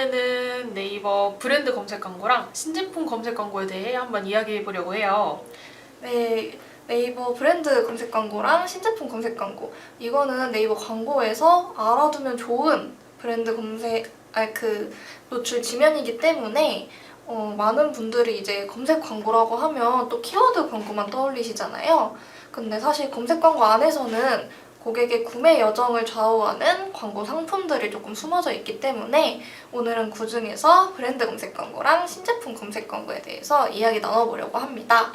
이번에는 네이버 브랜드 검색 광고랑 신제품 검색 광고에 대해 한번 이야기해 보려고 해요. 네, 네이버 브랜드 검색 광고랑 신제품 검색 광고. 이거는 네이버 광고에서 알아두면 좋은 브랜드 노출 지면이기 때문에 많은 분들이 이제 검색 광고라고 하면 또 키워드 광고만 떠올리시잖아요. 근데 사실 검색 광고 안에서는 고객의 구매 여정을 좌우하는 광고 상품들이 조금 숨어져 있기 때문에 오늘은 그중에서 브랜드 검색 광고랑 신제품 검색 광고에 대해서 이야기 나눠보려고 합니다.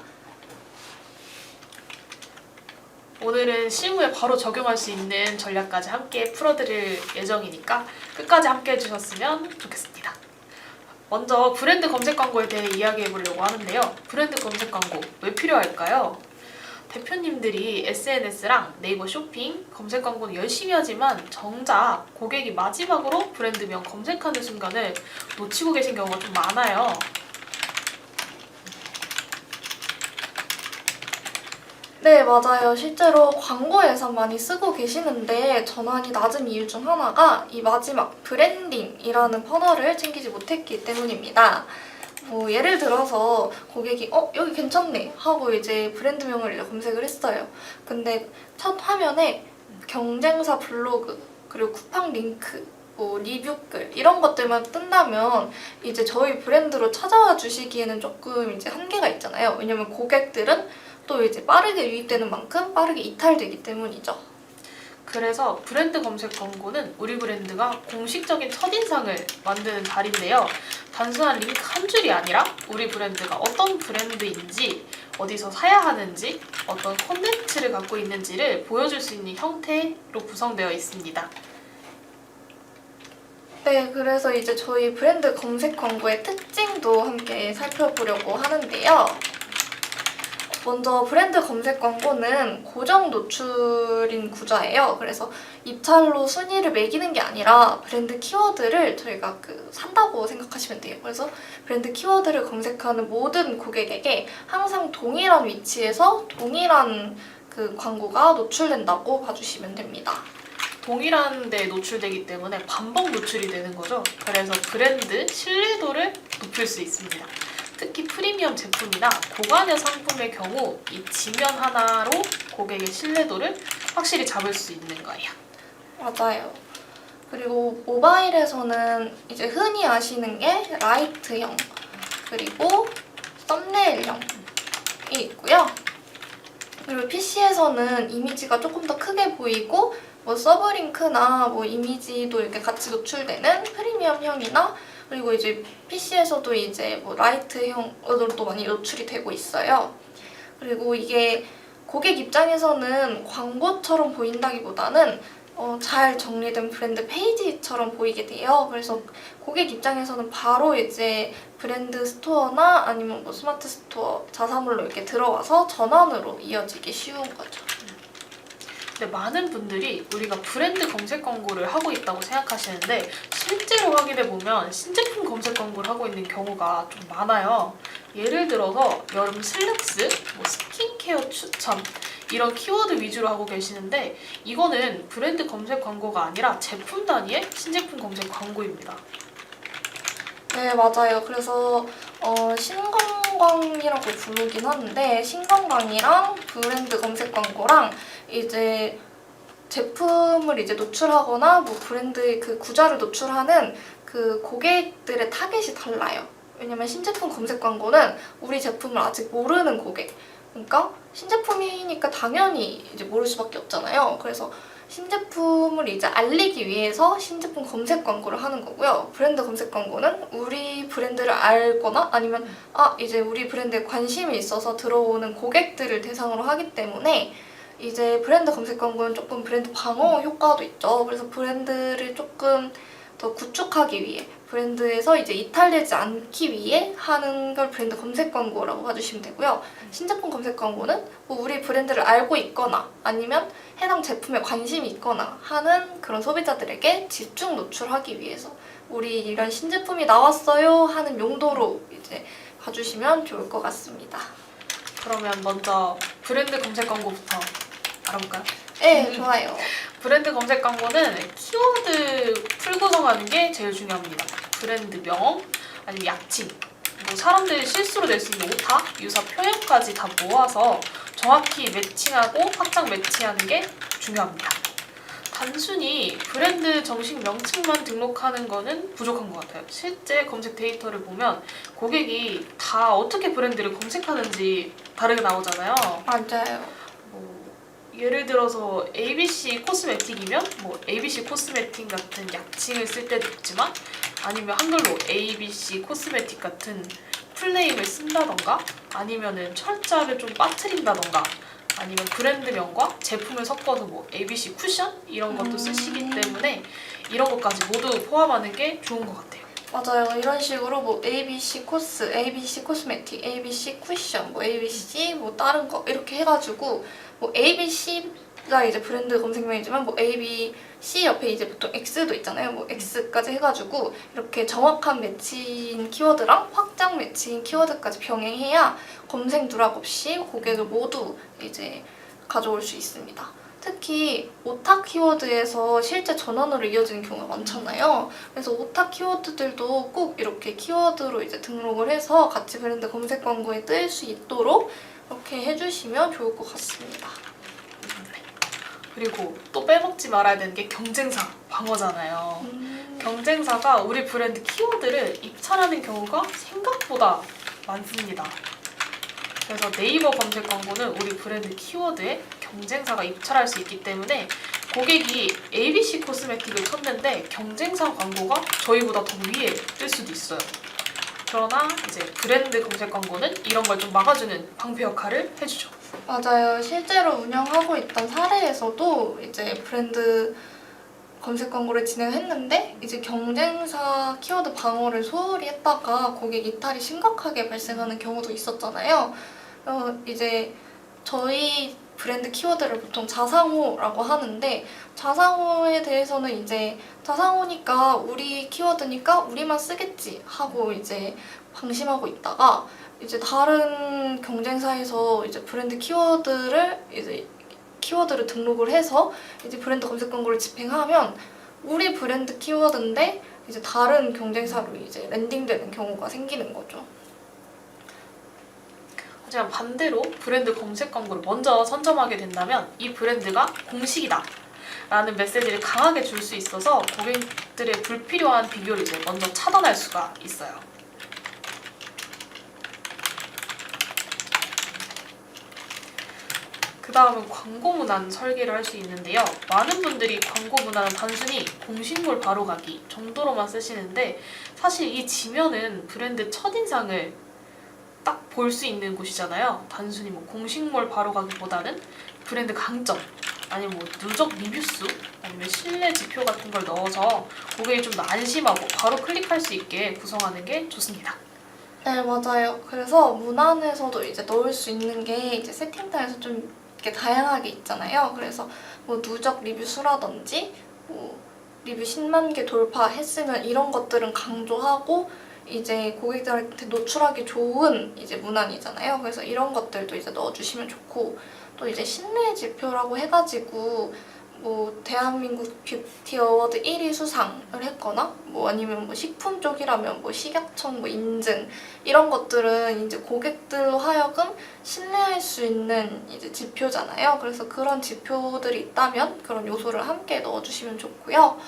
오늘은 실무에 바로 적용할 수 있는 전략까지 함께 풀어드릴 예정이니까 끝까지 함께 해주셨으면 좋겠습니다. 먼저 브랜드 검색 광고에 대해 이야기해 보려고 하는데요. 브랜드 검색 광고 왜 필요할까요? 대표님들이 SNS랑 네이버 쇼핑, 검색 광고는 열심히 하지만 정작 고객이 마지막으로 브랜드명 검색하는 순간을 놓치고 계신 경우가 좀 많아요. 네, 맞아요. 실제로 광고 예산 많이 쓰고 계시는데 전환이 낮은 이유 중 하나가 이 마지막 브랜딩이라는 퍼널을 챙기지 못했기 때문입니다. 예를 들어서 고객이 여기 괜찮네 하고 이제 브랜드명을 검색을 했어요. 근데 첫 화면에 경쟁사 블로그, 그리고 쿠팡 링크, 리뷰글 이런 것들만 뜬다면 이제 저희 브랜드로 찾아와 주시기에는 조금 이제 한계가 있잖아요. 왜냐면 고객들은 또 이제 빠르게 유입되는 만큼 빠르게 이탈되기 때문이죠. 그래서 브랜드 검색 광고는 우리 브랜드가 공식적인 첫인상을 만드는 자리인데요. 단순한 링크 한 줄이 아니라 우리 브랜드가 어떤 브랜드인지, 어디서 사야 하는지, 어떤 콘텐츠를 갖고 있는지를 보여줄 수 있는 형태로 구성되어 있습니다. 네, 그래서 이제 저희 브랜드 검색 광고의 특징도 함께 살펴보려고 하는데요. 먼저 브랜드 검색 광고는 고정 노출인 구조예요. 그래서 입찰로 순위를 매기는 게 아니라 브랜드 키워드를 저희가 산다고 생각하시면 돼요. 그래서 브랜드 키워드를 검색하는 모든 고객에게 항상 동일한 위치에서 동일한 광고가 노출된다고 봐주시면 됩니다. 동일한 데 노출되기 때문에 반복 노출이 되는 거죠. 그래서 브랜드 신뢰도를 높일 수 있습니다. 특히 프리미엄 제품이나 고가격 상품의 경우 이 지면 하나로 고객의 신뢰도를 확실히 잡을 수 있는 거예요. 맞아요. 그리고 모바일에서는 이제 흔히 아시는 게 라이트형, 그리고 썸네일형이 있고요. 그리고 PC에서는 이미지가 조금 더 크게 보이고 서브링크나 이미지도 이렇게 같이 노출되는 프리미엄형이나, 그리고 이제 PC에서도 이제 라이트형으로도 많이 노출이 되고 있어요. 그리고 이게 고객 입장에서는 광고처럼 보인다기보다는 잘 정리된 브랜드 페이지처럼 보이게 돼요. 그래서 고객 입장에서는 바로 이제 브랜드 스토어나 아니면 스마트 스토어 자사몰로 이렇게 들어와서 전환으로 이어지기 쉬운 거죠. 근데 많은 분들이 우리가 브랜드 검색 광고를 하고 있다고 생각하시는데 실제로 확인해보면 신제품 검색 광고를 하고 있는 경우가 좀 많아요. 예를 들어서 여름 슬랙스, 스킨케어 추천 이런 키워드 위주로 하고 계시는데 이거는 브랜드 검색 광고가 아니라 제품 단위의 신제품 검색 광고입니다. 네, 맞아요. 그래서 신건강이라고 부르긴 하는데 신건강이랑 브랜드 검색 광고랑 이제 제품을 이제 노출하거나 브랜드의 구좌를 노출하는 고객들의 타겟이 달라요. 왜냐면 신제품 검색 광고는 우리 제품을 아직 모르는 고객, 그러니까 신제품이니까 당연히 이제 모를 수밖에 없잖아요. 그래서 신제품을 이제 알리기 위해서 신제품 검색 광고를 하는 거고요. 브랜드 검색 광고는 우리 브랜드를 알거나 아니면 이제 우리 브랜드에 관심이 있어서 들어오는 고객들을 대상으로 하기 때문에 이제 브랜드 검색 광고는 조금 브랜드 방어 효과도 있죠. 그래서 브랜드를 조금 더 구축하기 위해, 브랜드에서 이제 이탈되지 않기 위해 하는 걸 브랜드 검색 광고라고 봐주시면 되고요. 신제품 검색 광고는 우리 브랜드를 알고 있거나 아니면 해당 제품에 관심이 있거나 하는 그런 소비자들에게 집중 노출하기 위해서 우리 이런 신제품이 나왔어요 하는 용도로 이제 봐주시면 좋을 것 같습니다. 그러면 먼저 브랜드 검색 광고부터 알아볼까요? 네, 좋아요. 브랜드 검색 광고는 키워드 풀 구성하는 게 제일 중요합니다. 브랜드명, 아니면 약칭, 뭐 사람들이 실수로 낼 수 있는 오타, 유사 표현까지 다 모아서 정확히 매칭하고 확장 매치하는 게 중요합니다. 단순히 브랜드 정식 명칭만 등록하는 거는 부족한 것 같아요. 실제 검색 데이터를 보면 고객이 다 어떻게 브랜드를 검색하는지 다르게 나오잖아요. 맞아요. 뭐 예를 들어서 ABC 코스메틱이면 뭐 ABC 코스메틱 같은 약칭을 쓸 때도 있지만, 아니면 한글로 ABC 코스메틱 같은 풀네임을 쓴다던가, 아니면은 철자를 좀 빠뜨린다던가, 아니면 브랜드명과 제품을 섞어서 뭐 ABC 쿠션 이런 것도 쓰시기 때문에 이런 것까지 모두 포함하는 게 좋은 것 같아요. 맞아요. 이런 식으로 뭐 ABC 코스, ABC 코스메틱, ABC 쿠션, 뭐 ABC 뭐 다른 거 이렇게 해가지고 뭐 ABC가 이제 브랜드 검색명이지만 뭐 ABC 옆에 이제 보통 X도 있잖아요. 뭐 X까지 해가지고 이렇게 정확한 매치인 키워드랑 확장 매치인 키워드까지 병행해야 검색 누락 없이 고객을 모두 이제 가져올 수 있습니다. 특히 오타 키워드에서 실제 전원으로 이어지는 경우가 많잖아요. 그래서 오타 키워드들도 꼭 이렇게 키워드로 이제 등록을 해서 같이 브랜드 검색 광고에 뜰 수 있도록 이렇게 해주시면 좋을 것 같습니다. 그리고 또 빼먹지 말아야 되는 게 경쟁사 방어잖아요. 경쟁사가 우리 브랜드 키워드를 입찰하는 경우가 생각보다 많습니다. 그래서 네이버 검색 광고는 우리 브랜드 키워드에 경쟁사가 입찰할 수 있기 때문에 고객이 ABC 코스메틱을 쳤는데 경쟁사 광고가 저희보다 더 위에 뜰 수도 있어요. 그러나 이제 브랜드 검색 광고는 이런 걸 좀 막아주는 방패 역할을 해주죠. 맞아요. 실제로 운영하고 있던 사례에서도 이제 브랜드 검색 광고를 진행했는데 이제 경쟁사 키워드 방어를 소홀히 했다가 고객 이탈이 심각하게 발생하는 경우도 있었잖아요. 이제 저희 브랜드 키워드를 보통 자상호라고 하는데, 자상호에 대해서는 이제 자상호니까 우리 키워드니까 우리만 쓰겠지 하고 이제 방심하고 있다가 이제 다른 경쟁사에서 이제 브랜드 키워드를 등록을 해서 이제 브랜드 검색 광고를 집행하면 우리 브랜드 키워드인데 이제 다른 경쟁사로 이제 랜딩되는 경우가 생기는 거죠. 하지만 반대로 브랜드 검색 광고를 먼저 선점하게 된다면 이 브랜드가 공식이다 라는 메시지를 강하게 줄 수 있어서 고객들의 불필요한 비교를 이제 먼저 차단할 수가 있어요. 그 다음은 광고 문안 설계를 할 수 있는데요. 많은 분들이 광고 문안은 단순히 공식몰 바로가기 정도로만 쓰시는데, 사실 이 지면은 브랜드 첫인상을 딱 볼 수 있는 곳이잖아요. 단순히 뭐 공식몰 바로가기보다는 브랜드 강점, 아니면 뭐 누적 리뷰수, 아니면 신뢰 지표 같은 걸 넣어서 고객이 좀 더 안심하고 바로 클릭할 수 있게 구성하는 게 좋습니다. 네, 맞아요. 그래서 문안에서도 이제 넣을 수 있는 게 이제 세팅창에서 좀 이렇게 다양하게 있잖아요. 그래서 뭐 누적 리뷰 수라든지 뭐 리뷰 10만 개 돌파했으면 이런 것들은 강조하고 이제 고객들한테 노출하기 좋은 이제 문안이잖아요. 그래서 이런 것들도 이제 넣어주시면 좋고, 또 이제 신뢰 지표라고 해가지고 뭐 대한민국 뷰티 어워드 1위 수상을 했거나 뭐 아니면 뭐 식품 쪽이라면 뭐 식약청 뭐 인증, 이런 것들은 이제 고객들로 하여금 신뢰할 수 있는 이제 지표잖아요. 그래서 그런 지표들이 있다면 그런 요소를 함께 넣어주시면 좋고요.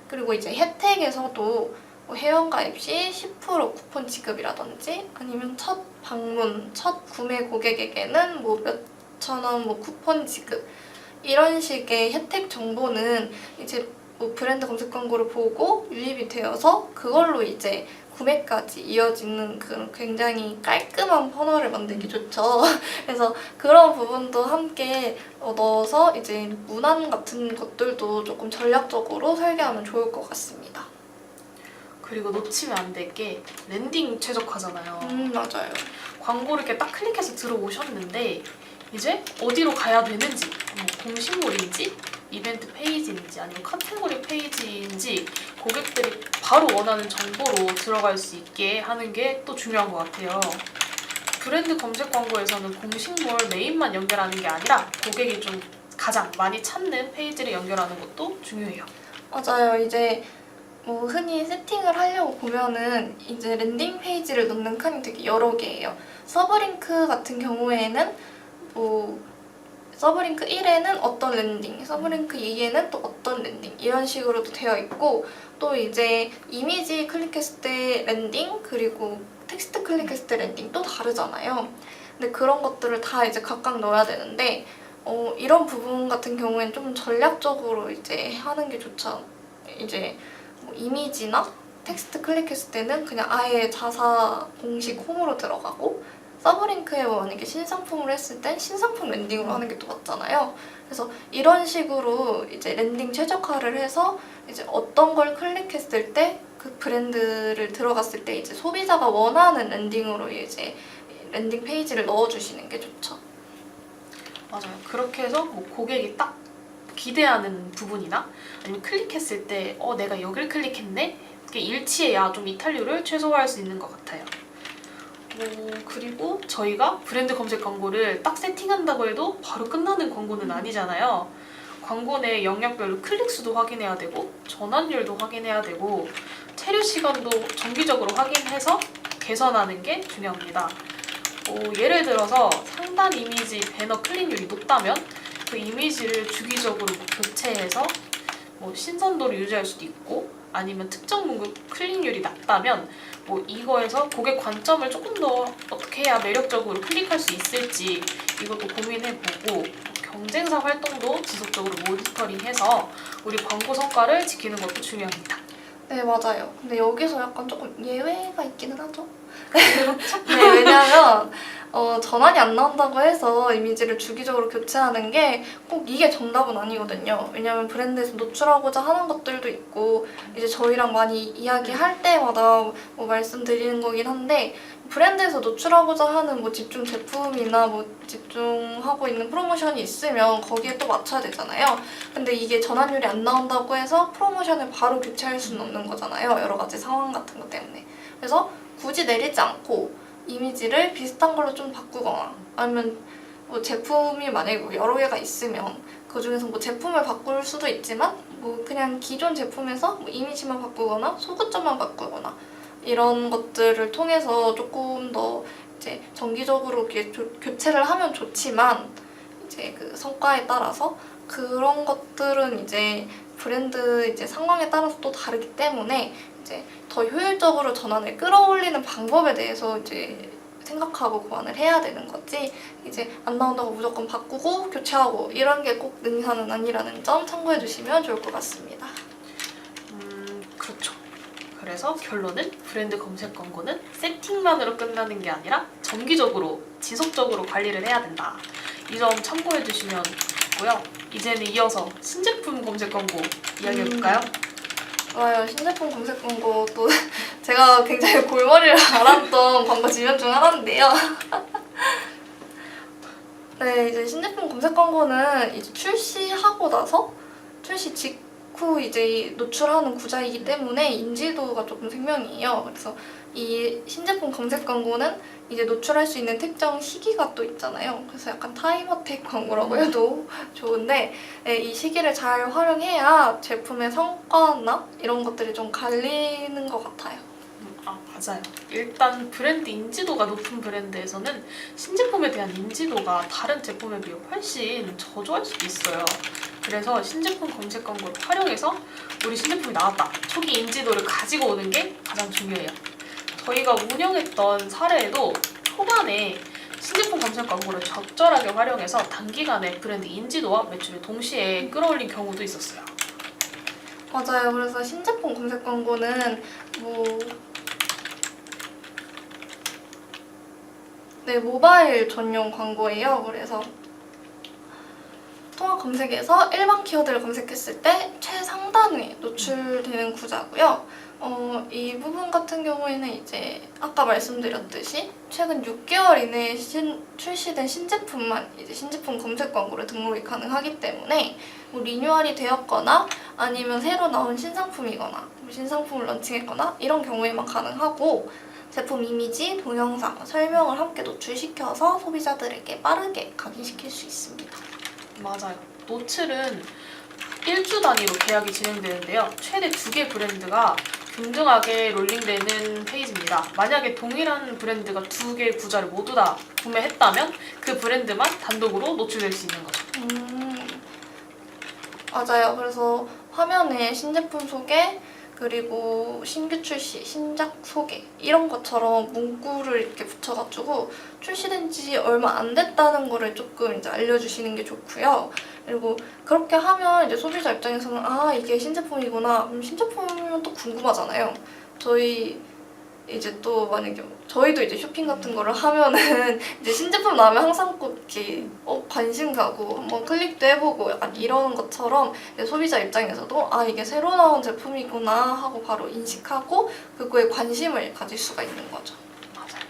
그리고 이제 혜택에서도 뭐 회원가입 시 10% 쿠폰 지급이라든지, 아니면 첫 방문, 첫 구매 고객에게는 뭐 몇천 원 뭐 쿠폰 지급, 이런 식의 혜택 정보는 이제 뭐 브랜드 검색 광고를 보고 유입이 되어서 그걸로 이제 구매까지 이어지는 그런 굉장히 깔끔한 퍼널을 만들기 좋죠. 그래서 그런 부분도 함께 넣어서 이제 문안 같은 것들도 조금 전략적으로 설계하면 좋을 것 같습니다. 그리고 놓치면 안 될 게 랜딩 최적화잖아요. 맞아요. 광고를 이렇게 딱 클릭해서 들어오셨는데 이제 어디로 가야 되는지, 뭐 공식몰인지 이벤트 페이지인지 아니면 카테고리 페이지인지 고객들이 바로 원하는 정보로 들어갈 수 있게 하는 게 또 중요한 것 같아요. 브랜드 검색 광고에서는 공식몰 메인만 연결하는 게 아니라 고객이 좀 가장 많이 찾는 페이지를 연결하는 것도 중요해요. 맞아요. 이제 뭐 흔히 세팅을 하려고 보면은 이제 랜딩 페이지를 넣는 칸이 되게 여러 개예요. 서브링크 같은 경우에는 뭐 서브링크 1에는 어떤 랜딩, 서브링크 2에는 또 어떤 랜딩 이런 식으로도 되어 있고 또 이제 이미지 클릭했을 때 랜딩 그리고 텍스트 클릭했을 때 랜딩 또 다르잖아요. 근데 그런 것들을 다 이제 각각 넣어야 되는데 이런 부분 같은 경우에는 좀 전략적으로 이제 하는 게 좋죠. 이제 뭐 이미지나 텍스트 클릭했을 때는 그냥 아예 자사 공식 홈으로 들어가고 서브링크에 만약에 신상품을 했을 땐 신상품 랜딩으로 하는 게 또 맞잖아요. 그래서 이런 식으로 이제 랜딩 최적화를 해서 이제 어떤 걸 클릭했을 때 그 브랜드를 들어갔을 때 이제 소비자가 원하는 랜딩으로 이제 랜딩 페이지를 넣어주시는 게 좋죠. 맞아요. 그렇게 해서 뭐 고객이 딱 기대하는 부분이나 아니면 클릭했을 때 내가 여길 클릭했네? 이게 일치해야 좀 이탈률을 최소화할 수 있는 것 같아요. 그리고 저희가 브랜드 검색 광고를 딱 세팅한다고 해도 바로 끝나는 광고는 아니잖아요. 광고 내 영역별로 클릭수도 확인해야 되고 전환율도 확인해야 되고 체류 시간도 정기적으로 확인해서 개선하는 게 중요합니다. 예를 들어서 상단 이미지 배너 클릭률이 높다면 그 이미지를 주기적으로 교체해서 신선도를 유지할 수도 있고 아니면 특정 문구 클릭률이 낮다면 이거에서 고객 관점을 조금 더 어떻게 해야 매력적으로 클릭할 수 있을지 이것도 고민해보고 경쟁사 활동도 지속적으로 모니터링해서 우리 광고 성과를 지키는 것도 중요합니다. 네, 맞아요. 근데 여기서 약간 조금 예외가 있기는 하죠. 네, 왜냐면 전환이 안 나온다고 해서 이미지를 주기적으로 교체하는 게 꼭 이게 정답은 아니거든요. 왜냐면 브랜드에서 노출하고자 하는 것들도 있고 이제 저희랑 많이 이야기할 때마다 말씀드리는 거긴 한데 브랜드에서 노출하고자 하는 집중 제품이나 집중하고 있는 프로모션이 있으면 거기에 또 맞춰야 되잖아요. 근데 이게 전환율이 안 나온다고 해서 프로모션을 바로 교체할 수는 없는 거잖아요. 여러 가지 상황 같은 것 때문에. 그래서 굳이 내리지 않고 이미지를 비슷한 걸로 좀 바꾸거나 아니면 제품이 만약에 여러 개가 있으면 그 중에서 제품을 바꿀 수도 있지만 그냥 기존 제품에서 이미지만 바꾸거나 소구점만 바꾸거나 이런 것들을 통해서 조금 더 이제 정기적으로 교체를 하면 좋지만 이제 그 성과에 따라서 그런 것들은 이제 브랜드 이제 상황에 따라서 또 다르기 때문에 이제 더 효율적으로 전환을 끌어올리는 방법에 대해서 이제 생각하고 고안을 해야 되는 거지 이제 안 나온다고 무조건 바꾸고 교체하고 이런 게 꼭 능사는 아니라는 점 참고해 주시면 좋을 것 같습니다. 그렇죠. 그래서 결론은 브랜드 검색 광고는 세팅만으로 끝나는 게 아니라 정기적으로 지속적으로 관리를 해야 된다. 이 점 참고해 주시면 좋고요. 이제는 이어서 신제품 검색 광고 이야기해볼까요? 좋아요. 신제품 검색 광고 또 제가 굉장히 골머리를 앓았던 광고 지면 중 하나인데요. 네, 이제 신제품 검색 광고는 이제 출시하고 나서 출시 직후 이제 노출하는 구자이기 때문에 인지도가 조금 생명이에요. 그래서 이 신제품 검색 광고는 이제 노출할 수 있는 특정 시기가 또 있잖아요. 그래서 약간 타임어택 광고라고 해도 좋은데 이 시기를 잘 활용해야 제품의 성과나 이런 것들이 좀 갈리는 것 같아요. 맞아요. 일단 브랜드 인지도가 높은 브랜드에서는 신제품에 대한 인지도가 다른 제품에 비해 훨씬 저조할 수도 있어요. 그래서 신제품 검색 광고를 활용해서 우리 신제품이 나왔다. 초기 인지도를 가지고 오는 게 가장 중요해요. 저희가 운영했던 사례에도 초반에 신제품 검색 광고를 적절하게 활용해서 단기간에 브랜드 인지도와 매출을 동시에 끌어올린 경우도 있었어요. 맞아요. 그래서 신제품 검색 광고는 모바일 전용 광고예요. 그래서 통합 검색에서 일반 키워드를 검색했을 때 최상단에 노출되는 구자고요. 이 부분 같은 경우에는 이제 아까 말씀드렸듯이 최근 6개월 이내에 출시된 신제품만 이제 신제품 검색 광고를 등록이 가능하기 때문에 리뉴얼이 되었거나 아니면 새로 나온 신상품이거나 신상품을 런칭했거나 이런 경우에만 가능하고 제품 이미지, 동영상, 설명을 함께 노출시켜서 소비자들에게 빠르게 각인시킬 수 있습니다. 맞아요. 노출은 1주 단위로 계약이 진행되는데요. 최대 2개 브랜드가 균등하게 롤링되는 페이지입니다. 만약에 동일한 브랜드가 2개의 구자를 모두 다 구매했다면 그 브랜드만 단독으로 노출될 수 있는 거죠. 맞아요. 그래서 화면에 신제품 소개, 그리고 신규 출시, 신작 소개 이런 것처럼 문구를 이렇게 붙여가지고 출시된 지 얼마 안 됐다는 거를 조금 이제 알려주시는 게 좋고요. 그리고 그렇게 하면 이제 소비자 입장에서는 아 이게 신제품이구나. 그럼 신제품이면 또 궁금하잖아요. 저희 이제 또 만약에 저희도 이제 쇼핑 같은 거를 하면은 이제 신제품 나오면 항상 꼭 이렇게 관심 가고 한번 클릭도 해보고 약간 이러는 것처럼 이제 소비자 입장에서도 아 이게 새로 나온 제품이구나 하고 바로 인식하고 그거에 관심을 가질 수가 있는 거죠. 맞아요.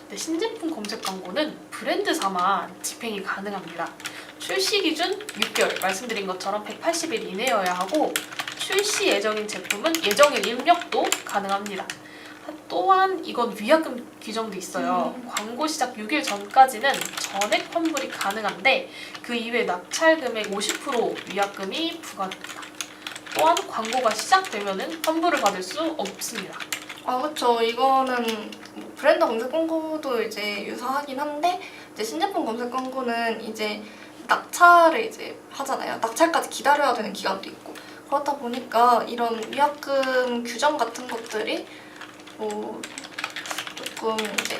근데 신제품 검색 광고는 브랜드사만 집행이 가능합니다. 출시 기준 6개월, 말씀드린 것처럼 180일 이내여야 하고 출시 예정인 제품은 예정일 입력도 가능합니다. 또한 이건 위약금 규정도 있어요. 광고 시작 6일 전까지는 전액 환불이 가능한데 그 이외 낙찰 금액 50% 위약금이 부과됩니다. 또한 광고가 시작되면은 환불을 받을 수 없습니다. 아 그렇죠. 이거는 뭐 브랜드 검색 광고도 이제 유사하긴 한데 이제 신제품 검색 광고는 이제 낙찰을 이제 하잖아요. 낙찰까지 기다려야 되는 기간도 있고 그렇다 보니까 이런 위약금 규정 같은 것들이 뭐 조금 이제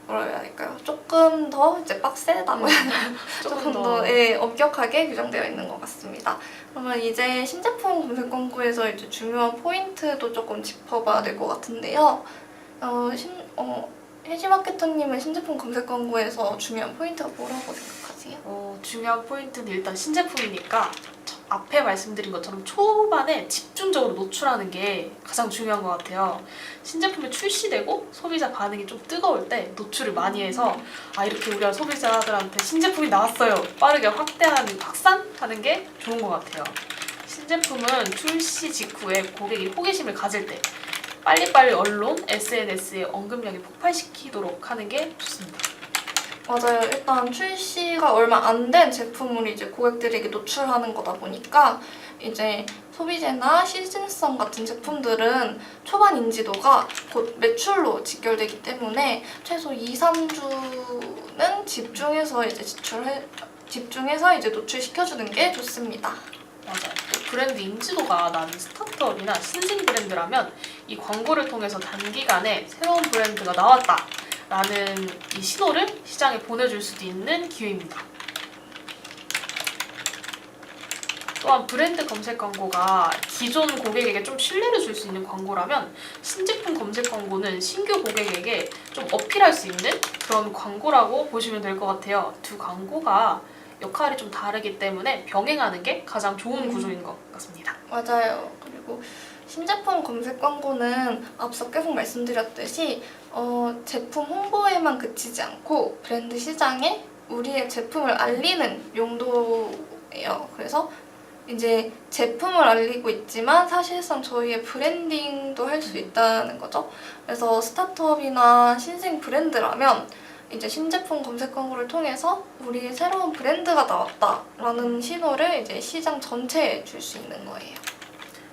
뭐라 해야 될까요? 조금 더 이제 빡세다고 해야 되나? 조금 더 엄격하게 규정되어 있는 것 같습니다. 그러면 이제 신제품 검색 광고에서 이제 중요한 포인트도 조금 짚어봐야 될 것 같은데요. 혜지 마케터님은 신제품 검색 광고에서 중요한 포인트가 뭐라고 생각하세요? 중요한 포인트는 일단 신제품이니까 앞에 말씀드린 것처럼 초반에 집중적으로 노출하는 게 가장 중요한 것 같아요. 신제품이 출시되고 소비자 반응이 좀 뜨거울 때 노출을 많이 해서 아 이렇게 우리가 소비자들한테 신제품이 나왔어요 빠르게 확산하는 게 좋은 것 같아요. 신제품은 출시 직후에 고객이 호기심을 가질 때 빨리빨리 언론, SNS에 언급량이 폭발시키도록 하는 게 좋습니다. 맞아요. 일단 출시가 얼마 안 된 제품을 이제 고객들에게 노출하는 거다 보니까 이제 소비재나 시즌성 같은 제품들은 초반 인지도가 곧 매출로 직결되기 때문에 최소 2, 3주는 집중해서 이제 노출시켜주는 게 좋습니다. 맞아요. 또 브랜드 인지도가 낮은 스타트업이나 신생 브랜드라면 이 광고를 통해서 단기간에 새로운 브랜드가 나왔다 라는 이 신호를 시장에 보내줄 수도 있는 기회입니다. 또한 브랜드 검색 광고가 기존 고객에게 좀 신뢰를 줄 수 있는 광고라면 신제품 검색 광고는 신규 고객에게 좀 어필할 수 있는 그런 광고라고 보시면 될 것 같아요. 두 광고가 역할이 좀 다르기 때문에 병행하는 게 가장 좋은 구조인 것 같습니다. 맞아요. 그리고 신제품 검색 광고는 앞서 계속 말씀드렸듯이 제품 홍보에만 그치지 않고 브랜드 시장에 우리의 제품을 알리는 용도예요. 그래서 이제 제품을 알리고 있지만 사실상 저희의 브랜딩도 할 수 있다는 거죠. 그래서 스타트업이나 신생 브랜드라면 이제 신제품 검색 광고를 통해서 우리의 새로운 브랜드가 나왔다라는 신호를 이제 시장 전체에 줄 수 있는 거예요.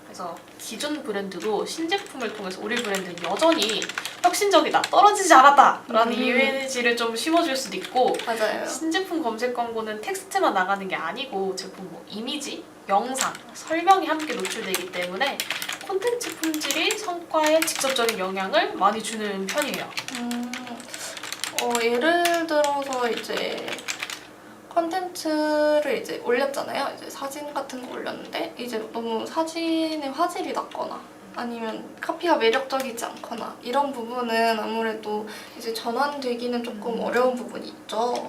그래서 기존 브랜드도 신제품을 통해서 우리 브랜드는 여전히 혁신적이다, 떨어지지 않았다라는 이미지를 좀 심어줄 수도 있고 맞아요. 신제품 검색 광고는 텍스트만 나가는 게 아니고 제품 이미지, 영상, 설명이 함께 노출되기 때문에 콘텐츠 품질이 성과에 직접적인 영향을 많이 주는 편이에요. 예를 들어서 이제 컨텐츠를 이제 올렸잖아요. 이제 사진 같은 거 올렸는데 이제 너무 사진의 화질이 낮거나 아니면 카피가 매력적이지 않거나 이런 부분은 아무래도 이제 전환되기는 조금 어려운 부분이 있죠.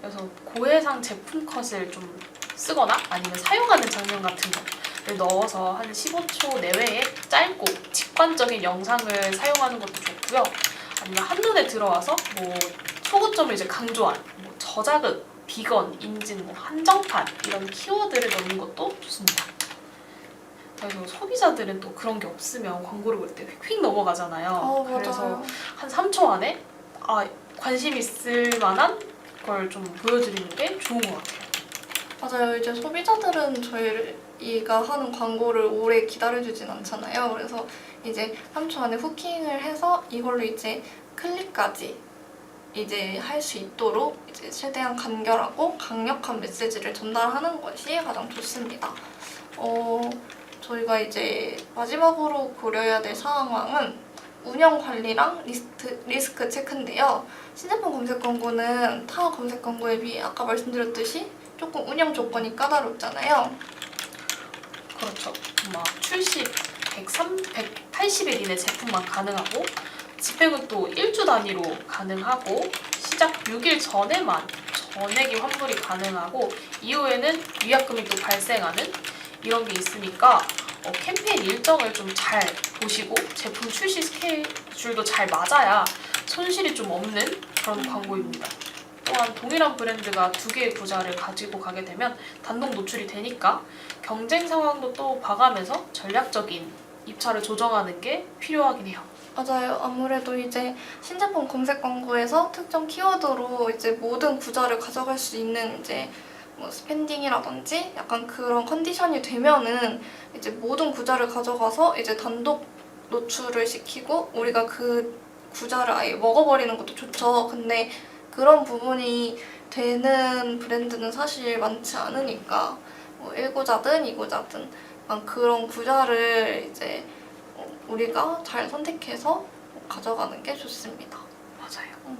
그래서 고해상 제품 컷을 좀 쓰거나 아니면 사용하는 장면 같은 거를 넣어서 한 15초 내외의 짧고 직관적인 영상을 사용하는 것도 좋고요. 아니면 한눈에 들어와서 뭐 소구점을 이제 강조한 뭐 저자극, 비건, 인증, 뭐 한정판 이런 키워드를 넣는 것도 좋습니다. 그래서 소비자들은 또 그런 게 없으면 광고를 볼 때 휙휙 넘어가잖아요. 그래서 맞아요. 한 3초 안에 관심 있을 만한 걸 좀 보여드리는 게 좋은 것 같아요. 맞아요. 이제 소비자들은 저희가 하는 광고를 오래 기다려주진 않잖아요. 그래서 이제 3초 안에 후킹을 해서 이걸로 이제 클릭까지 이제 할 수 있도록 이제 최대한 간결하고 강력한 메시지를 전달하는 것이 가장 좋습니다. 저희가 이제 마지막으로 고려해야 될 상황은 운영 관리랑 리스크 체크인데요. 신제품 검색 광고는 타 검색 광고에 비해 아까 말씀드렸듯이 조금 운영 조건이 까다롭잖아요. 그렇죠. 출시 180일 이내 제품만 가능하고 집행은 또 1주 단위로 가능하고 시작 6일 전에만 전액이 환불이 가능하고 이후에는 위약금이 또 발생하는 이런 게 있으니까 캠페인 일정을 좀 잘 보시고 제품 출시 스케줄도 잘 맞아야 손실이 좀 없는 그런 광고입니다. 또한 동일한 브랜드가 두 개의 구자를 가지고 가게 되면 단독 노출이 되니까 경쟁 상황도 또 봐가면서 전략적인 입찰을 조정하는 게 필요하긴 해요. 맞아요. 아무래도 이제 신제품 검색 광고에서 특정 키워드로 이제 모든 구자를 가져갈 수 있는 이제 뭐 스pen딩이라든지 약간 그런 컨디션이 되면은 이제 모든 구자를 가져가서 이제 단독 노출을 시키고 우리가 그 구자를 아예 먹어버리는 것도 좋죠. 근데 그런 부분이 되는 브랜드는 사실 많지 않으니까 뭐 1구자든 2구자든 그런 구자를 이제 우리가 잘 선택해서 가져가는 게 좋습니다. 맞아요.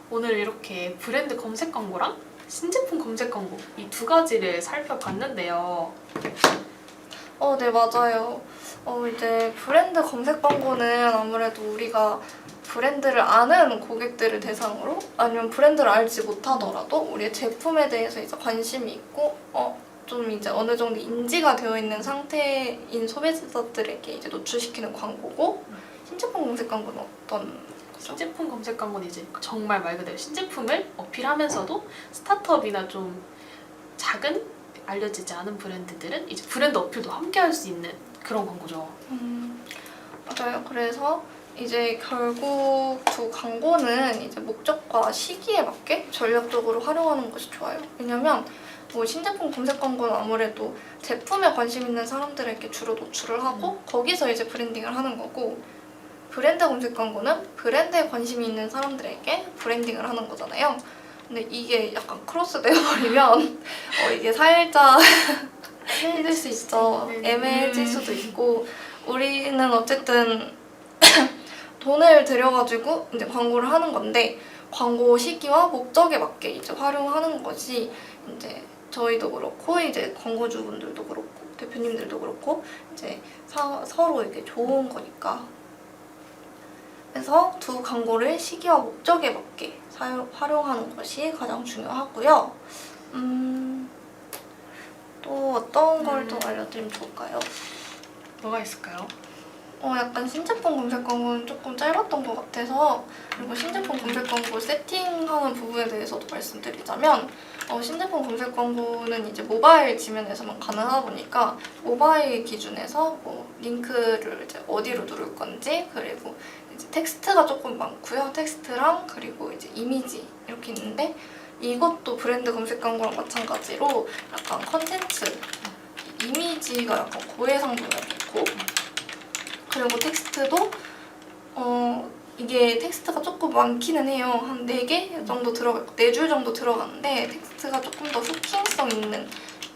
오늘 이렇게 브랜드 검색 광고랑 신제품 검색 광고 이 두 가지를 살펴봤는데요. 네, 맞아요. 이제 브랜드 검색 광고는 아무래도 우리가 브랜드를 아는 고객들을 대상으로 아니면 브랜드를 알지 못하더라도 우리의 제품에 대해서 이제 관심이 있고 좀 이제 어느 정도 인지가 되어 있는 상태인 소비자들에게 이제 노출시키는 광고고 신제품 검색 광고는 어떤 거죠? 신제품 검색 광고는 이제 정말 말 그대로 신제품을 어필하면서도 스타트업이나 좀 작은 알려지지 않은 브랜드들은 이제 브랜드 어필도 함께 할 수 있는 그런 광고죠. 맞아요. 그래서 이제 결국 두 광고는 이제 목적과 시기에 맞게 전략적으로 활용하는 것이 좋아요. 왜냐면 뭐 신제품 검색 광고는 아무래도 제품에 관심 있는 사람들에게 주로 노출을 하고 거기서 이제 브랜딩을 하는 거고 브랜드 검색 광고는 브랜드에 관심이 있는 사람들에게 브랜딩을 하는 거잖아요. 근데 이게 약간 크로스 되어버리면 이게 살짝 힘들 수 있죠. 애매해질 수도 있고 우리는 어쨌든 돈을 들여가지고 이제 광고를 하는 건데 광고 시기와 목적에 맞게 이제 활용하는 것이 이제 저희도 그렇고 이제 광고주분들도 그렇고 대표님들도 그렇고 이제 서로 이렇게 좋은 거니까. 그래서 두 광고를 시기와 목적에 맞게 활용하는 것이 가장 중요하고요. 또 어떤 걸 더 알려드리면 좋을까요? 뭐가 있을까요? 약간 신제품 검색 광고는 조금 짧았던 것 같아서 그리고 신제품 검색 광고 세팅하는 부분에 대해서도 말씀드리자면 신제품 검색 광고는 이제 모바일 지면에서만 가능하다 보니까 모바일 기준에서 뭐 링크를 이제 어디로 누를 건지 그리고 이제 텍스트가 조금 많고요. 텍스트랑 그리고 이제 이미지 이렇게 있는데 이것도 브랜드 검색 광고랑 마찬가지로 약간 컨텐츠 이미지가 약간 고해상도가 좋고 그리고 텍스트도 이게 텍스트가 조금 많기는 해요. 한 4개 정도 4줄 정도 들어가는데 텍스트가 조금 더 후킹성 있는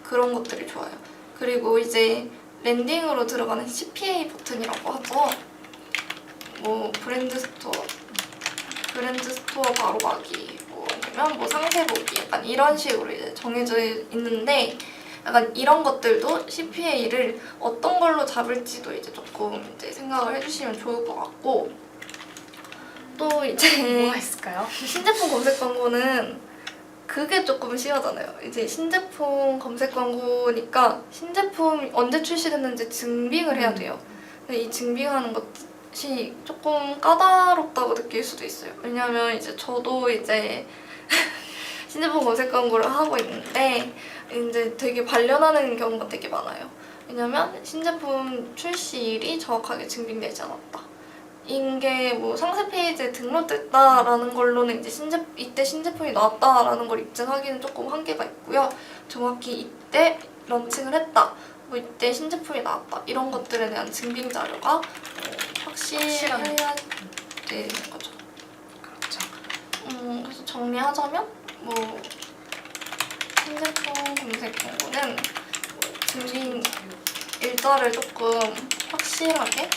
그런 것들이 좋아요. 그리고 이제 랜딩으로 들어가는 CPA 버튼이라고 하죠. 뭐 브랜드 스토어 바로 가기 뭐 아니면 뭐 상세 보기 약간 이런 식으로 이제 정해져 있는데 약간 이런 것들도 CPA를 어떤 걸로 잡을지도 이제 조금 이제 생각을 해주시면 좋을 것 같고 또 이제 뭐가 있을까요? 신제품 검색 광고는 그게 조금 심하잖아요. 이제 신제품 검색 광고니까 신제품 언제 출시됐는지 증빙을 해야 돼요. 근데 이 증빙하는 것이 조금 까다롭다고 느낄 수도 있어요. 왜냐면 이제 저도 이제 신제품 검색 광고를 하고 있는데 이제 되게 반려하는 경우가 되게 많아요. 왜냐면 신제품 출시일이 정확하게 증빙되지 않았다. 이게 뭐 상세 페이지에 등록됐다라는 걸로는 이제 이때 신제품이 나왔다라는 걸 입증하기는 조금 한계가 있고요. 정확히 이때 런칭을 했다, 뭐 이때 신제품이 나왔다, 이런 것들에 대한 증빙 자료가 확실해야 되는 거죠. 그렇죠. 그래서 정리하자면 뭐 신제품 검색 광고는 증빙 일자를 조금 확실하게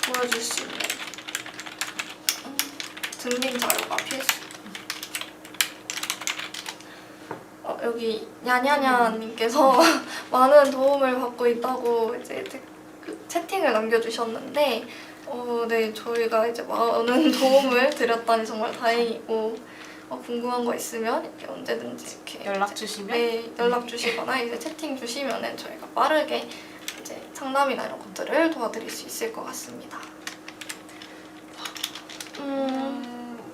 보여줄 수 있는 증빙 자료가 필수. 여기 냐냐냐님께서 많은 도움을 받고 있다고 이제 채팅을 남겨주셨는데, 네, 저희가 이제 많은 도움을 드렸다니 정말 다행이고, 궁금한 거 있으면 이렇게 언제든지 이렇게 연락 주시면 네, 연락 주시거나 이제 채팅 주시면은 저희가 빠르게 이제 상담이나 이런 것들을 도와드릴 수 있을 것 같습니다.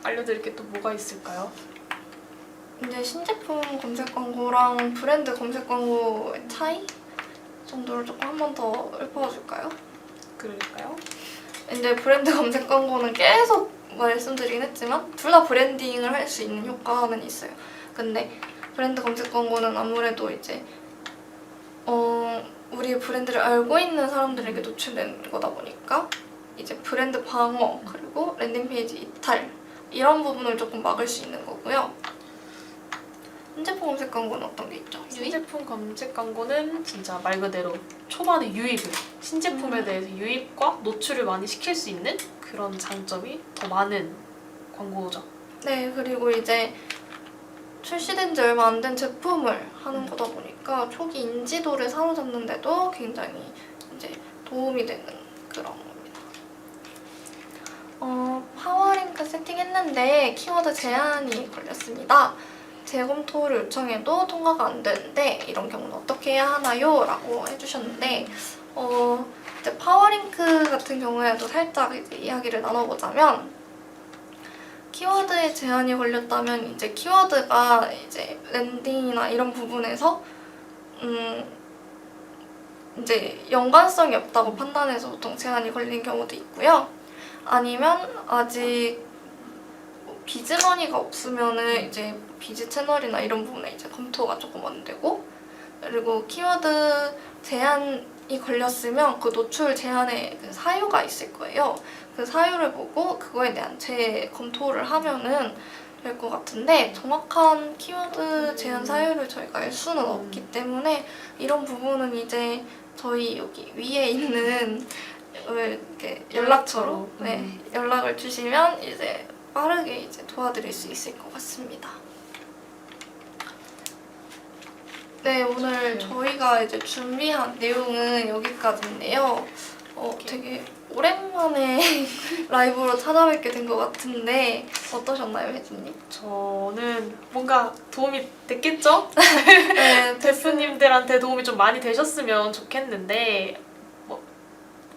알려드릴 게 또 뭐가 있을까요? 이제 신제품 검색 광고랑 브랜드 검색 광고의 차이 정도를 조금 한 번 더 읊어줄까요? 그럴까요? 이제 브랜드 검색 광고는 계속 말씀드리긴 했지만 둘 다 브랜딩을 할 수 있는 효과는 있어요. 근데 브랜드 검색 광고는 아무래도 이제 우리 브랜드를 알고 있는 사람들에게 노출되는 거다 보니까 이제 브랜드 방어 그리고 랜딩 페이지 이탈 이런 부분을 조금 막을 수 있는 거고요. 신제품 검색 광고는 어떤 게 있죠? 신제품 검색 광고는 진짜 말 그대로 초반에 유입을, 신제품에 대해서 유입과 노출을 많이 시킬 수 있는 그런 장점이 더 많은 광고죠. 네, 그리고 이제 출시된 지 얼마 안 된 제품을 하는 거다 보니까 초기 인지도를 사로잡는데도 굉장히 이제 도움이 되는 그런 겁니다. 파워링크 세팅했는데 키워드 제한이 걸렸습니다. 재검토를 요청해도 통과가 안 되는데 이런 경우는 어떻게 해야 하나요? 라고 해주셨는데 이제 파워링크 같은 경우에도 살짝 이제 이야기를 나눠보자면 키워드에 제한이 걸렸다면 이제 키워드가 이제 랜딩이나 이런 부분에서 이제 연관성이 없다고 판단해서 보통 제한이 걸린 경우도 있고요. 아니면 아직 비즈머니가 없으면은 이제 비즈 채널이나 이런 부분에 이제 검토가 조금 안 되고, 그리고 키워드 제한이 걸렸으면 그 노출 제한에 그 사유가 있을 거예요. 그 사유를 보고 그거에 대한 재검토를 하면은 될 것 같은데 정확한 키워드 제한 사유를 저희가 알 수는 없기 때문에 이런 부분은 이제 저희 여기 위에 있는 이렇게 연락처로 연락을 주시면 이제 빠르게 이제 도와드릴 수 있을 것 같습니다. 네, 오늘 저희가 이제 준비한 내용은 여기까지인데요. 되게 오랜만에 라이브로 찾아뵙게 된 것 같은데 어떠셨나요, 혜진님? 저는 뭔가 도움이 됐겠죠? 네, 대표님들한테 도움이 좀 많이 되셨으면 좋겠는데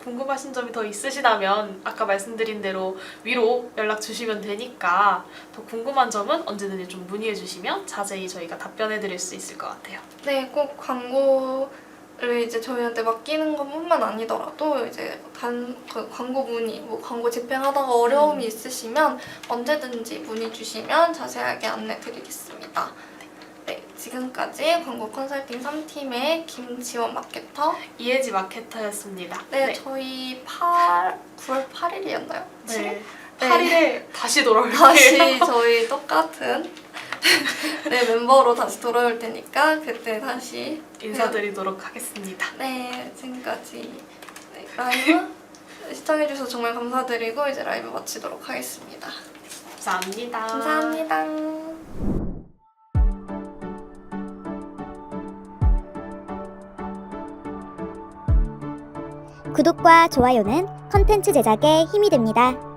궁금하신 점이 더 있으시다면 아까 말씀드린 대로 위로 연락 주시면 되니까 더 궁금한 점은 언제든지 좀 문의해 주시면 자세히 저희가 답변해 드릴 수 있을 것 같아요. 네, 꼭 광고를 이제 저희한테 맡기는 것뿐만 아니더라도 이제 그 광고 문의, 뭐 광고 집행하다가 어려움이 있으시면 언제든지 문의 주시면 자세하게 안내 드리겠습니다. 네, 지금까지 광고 컨설팅 3팀의 김지원 마케터, 이혜지 마케터였습니다. 네, 저희 9월 8일이었나요? 네. 8일에 다시 돌아올게요. 다시 저희 똑같은 멤버로 다시 돌아올 테니까 그때 다시 인사드리도록 하겠습니다. 네, 지금까지 라이브 시청해주셔서 정말 감사드리고 이제 라이브 마치도록 하겠습니다. 감사합니다. 감사합니다. 구독과 좋아요는 컨텐츠 제작에 힘이 됩니다.